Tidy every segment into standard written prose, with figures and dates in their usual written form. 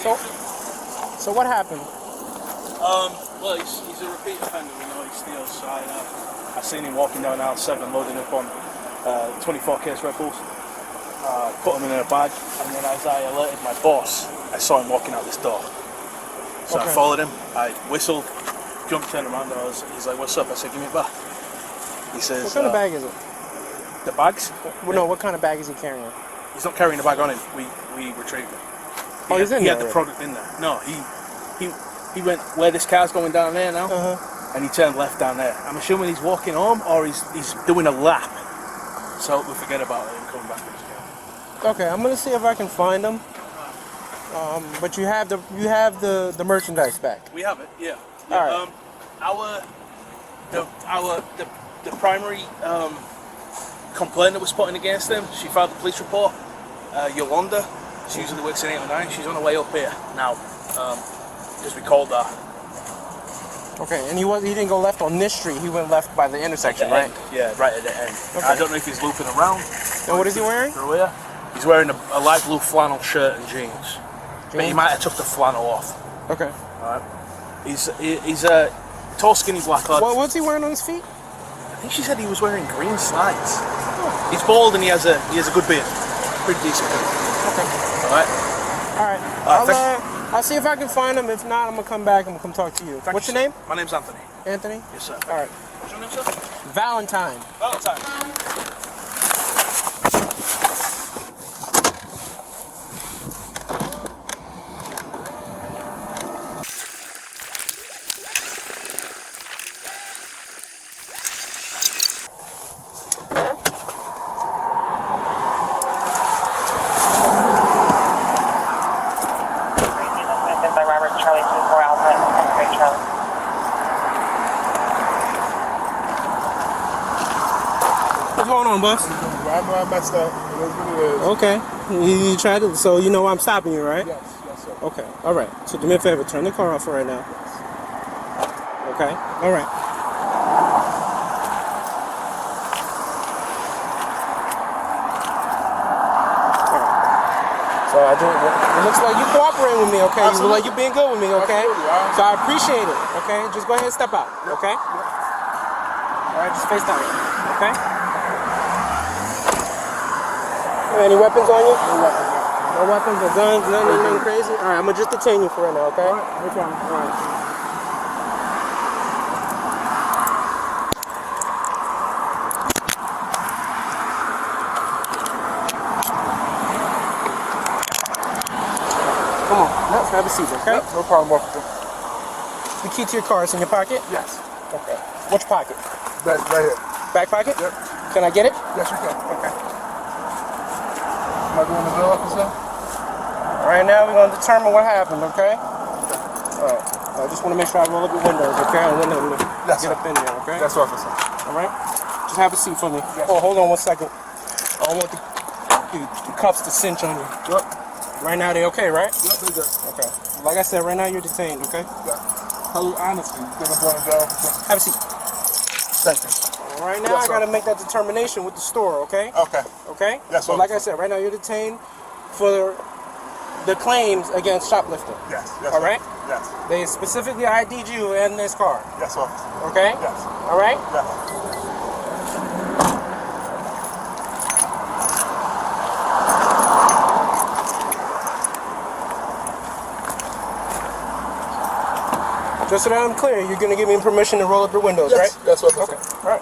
So what happened? Well, he's a repeat offender. We know he steals. I seen him walking down aisle 7, loading up on 24 case Red Bulls. Put them in a bag, and then as I alerted my boss, I saw him walking out this door. So I followed him. I whistled, jumped, turned around, and he's like, "What's up?" I said, "Give me a bag." He says, "What kind of bag is it?" The bags? Well, no. What kind of bag is he carrying? He's not carrying the bag on him. We retrieved it. He had the product in there. No, he went where this car's going down there now, and he turned left down there. I'm assuming he's walking home or he's doing a lap. So we forget about it and coming back to his car. Okay, I'm gonna see if I can find him. But you have the merchandise back. We have it, yeah. All right. The primary complaint that was put in against him, she filed a police report. Yolanda, she usually works in 809. She's on the way up here now because we called her. Okay, and he didn't go left on this street. He went left by the intersection, right? End. Yeah, right at the end. Okay. I don't know if he's looping around. And what is he wearing? Through here. He's wearing a light blue flannel shirt and jeans. But he might have took the flannel off. Okay. All right. He's a tall, skinny black lad. What's he wearing on his feet? I think she said he was wearing green slides. Oh. He's bald and he has a good beard. Pretty decent beard. Okay. All right. All right. I'll see if I can find him. If not, I'm gonna come back and we'll come talk to you. What's your name? My name's Anthony. Anthony? Yes, sir. All right. What's your name, sir? Valentine. Valentine. What's going on, boss? I messed up. It is what it is. Okay. You tried to, so you know I'm stopping you, right? Yes, sir. Okay. All right. So do me a favor. Turn the car off right now. Yes. Okay. All right. So it looks like you cooperating with me, okay? Absolutely. You look like you're being good with me, okay? Absolutely. So I appreciate it, okay? Just go ahead and step out, okay? All right, just face down, okay? Any weapons on you? No weapons. No weapons, no guns, nothing crazy? All right, I'm going to just detain you for right now, okay? All right, no problem. All right. Come on, let's have a seat, okay? Yep, no problem, officer. The key to your car is in your pocket? Yes. Okay. Which pocket? Right here. Back pocket? Yep. Can I get it? Yes, you can. Okay. Am I doing the bill, officer? Right now, we're going to determine what happened, okay? All right. I just want to make sure I roll up your windows, okay? I want them to Yes, get sir. up in there, okay? Yes, officer. All right? Just have a seat for me. Yes. Oh, hold on 1 second. I don't want the cuffs to cinch on you. Yep. Right now, they okay, right? Yep, they good. Okay. Like I said, right now, you're detained, okay? Yeah. Tell you honestly, you're going to jail, officer. Have a seat. Thank you. Right now, Yes, I got to make that determination with the store, okay? Okay. Okay? Yes, so sir. like I said, right now you're detained for the claims against shoplifting. Yes. Yes. All right? Yes. They specifically ID'd you in this car. Yes, officer. Okay? Yes. All right? Yes. Just so that I'm clear, you're going to give me permission to roll up your windows, Yes. right? Yes, officer. Okay. All right.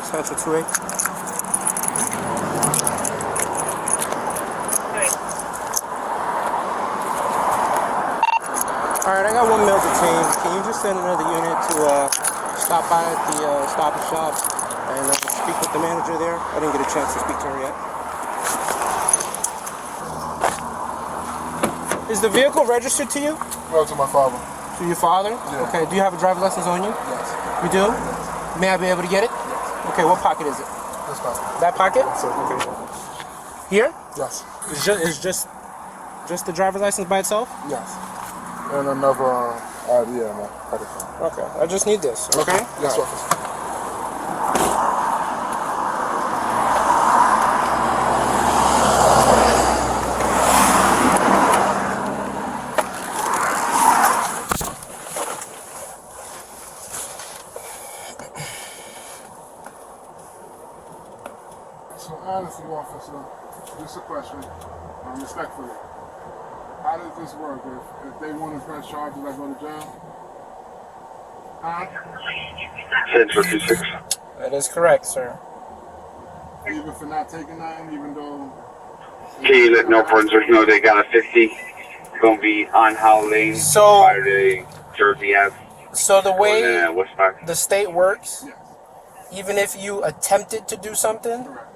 Central 2A. Alright, I got 1 male detained. Can you just send another unit to stop by at the Stop and Shop and speak with the manager there. I didn't get a chance to speak to her yet. Is the vehicle registered to you? No, to my father. To your father? Yeah. Okay. Do you have a driver's license on you? Yes. You do? May I be able to get it? Yes. Okay. What pocket is it? This pocket. That pocket? Yes, sir. Okay. Here? Yes. It's just the driver's license by itself? Yes. And another ID on my credit card. Okay. I just need this. Okay. Yes, All right. officer. So honestly, officer, just a question, respectfully. How does this work? If they want to press charges, I go to jail? Huh? 1056. That is correct, sir. Even for not taking nothing, even though... Can you let no Brunswick know they got a 50? Gonna be on Howell Lane, So- Friday, Jersey Ave. So the way Westpac. the state works, Yes, even if you attempted to do something, correct.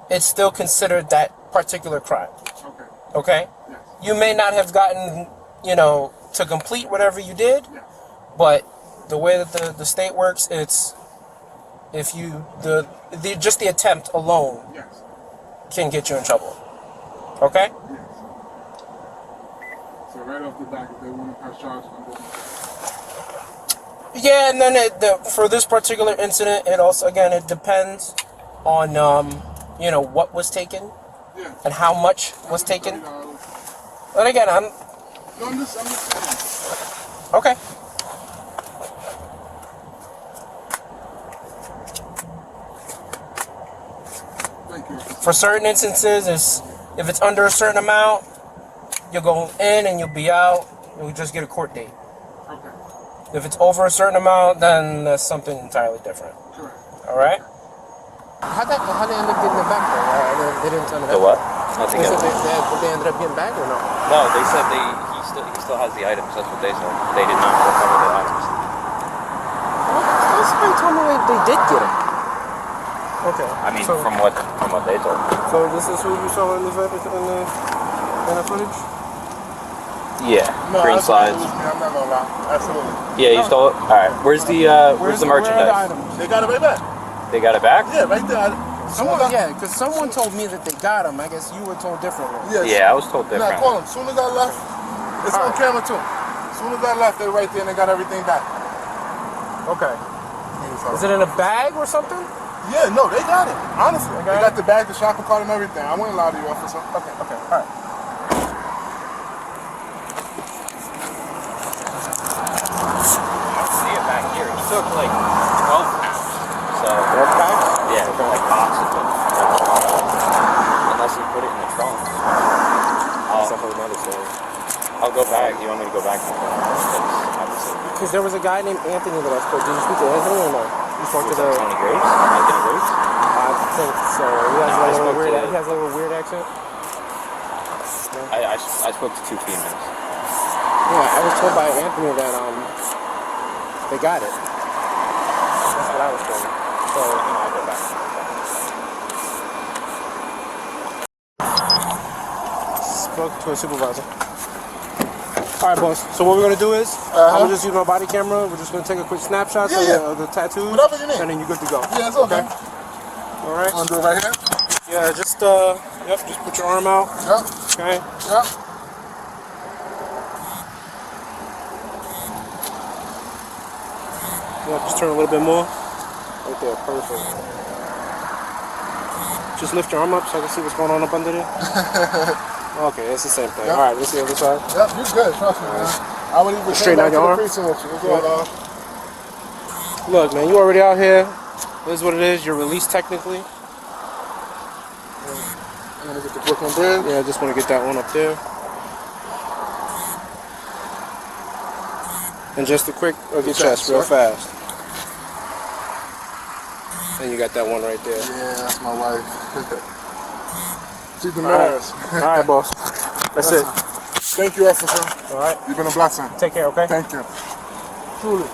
it's still considered that particular crime. Okay, Okay? yes, You may not have gotten, to complete whatever you did, yes. but the way that the state works, it's if you just the attempt alone Yes, can get you in trouble. Okay? yes. So right off the bat, if they want to press charges, I'm going to jail. Yeah, and then for this particular incident, it also it depends on what was taken Yeah. and how much was taken. $30. But again, No, I'm just saying. okay. Thank you. For certain instances, if it's under a certain amount, you'll go in and you'll be out. You'll just get a court date. Okay, If it's over a certain amount, then that's something entirely different. correct. All right. How they end up getting it back though? They didn't tell me that. The what? They said they ended up getting back or no? No, they said he still has the items. That's what they said. They did not recover the items. Somebody told me they did get it. Okay. I mean, so, from what they told me. so this is who you saw in the footage? Yeah, No, green absolutely. slides. I'm not gonna lie. Absolutely. Yeah, you stole it. All right, where's the Where are the merchandise? items? They got it right back. They got it back? Yeah, right there. Because someone told me that they got them. I guess you were told differently. Yes. Yeah, I was told Nah, different. call them. As soon as I left, it's on camera too. As soon as I left, they're right there and they got everything back. Okay. Is it in a bag or something? Yeah, no, they got it. Honestly, They they got got the bag, the shopping cart, and everything. I wouldn't lie to you, officer. Okay. All right. See it back here. He took like 12 pounds. So, yeah, like boxes of it. Unless he put it in the trunk. That's a whole nother story. I'll go back. You want me to go back? Because there was a guy named Anthony that I spoke to. Did you speak to Anthony or no? You spoke to the... Tony Graves? Anthony Graves? I think so. He has No, I a little spoke weird. to- He has a little weird accent. I spoke to two females. Yeah, I was told by Anthony that they got it. That's what I was told. So I'll go back. Spoke to a supervisor. All right, boss. So what we're gonna do is I'm gonna just use my body camera. We're just gonna take a quick snapshot of the tattoos, Whatever you need. and then you're good to go. Yeah, it's okay. All right. Want to do it right here? Yeah, just just put your arm out. Yep. Okay. Yep. Yeah, just turn a little bit more. Right there, perfect. Just lift your arm up so I can see what's going on up under there. Okay, it's the same thing. Yep. All right, let's see the other side. Yep, you're good. Trust me, man. I would even Straighten out your arm. with you. What's going on? Look, man, you already out here. This is what it is. You're released technically. I'm gonna get the book on there. Yeah, I just want to get that one up there. And just a quick of your chest, real fast. And you got that one right there. Yeah, that's my wife. She's the All right. mayor's. All right, boss. That's it. Thank you, officer. All right. You've been a blessing. Take care, okay? Thank you. Truly.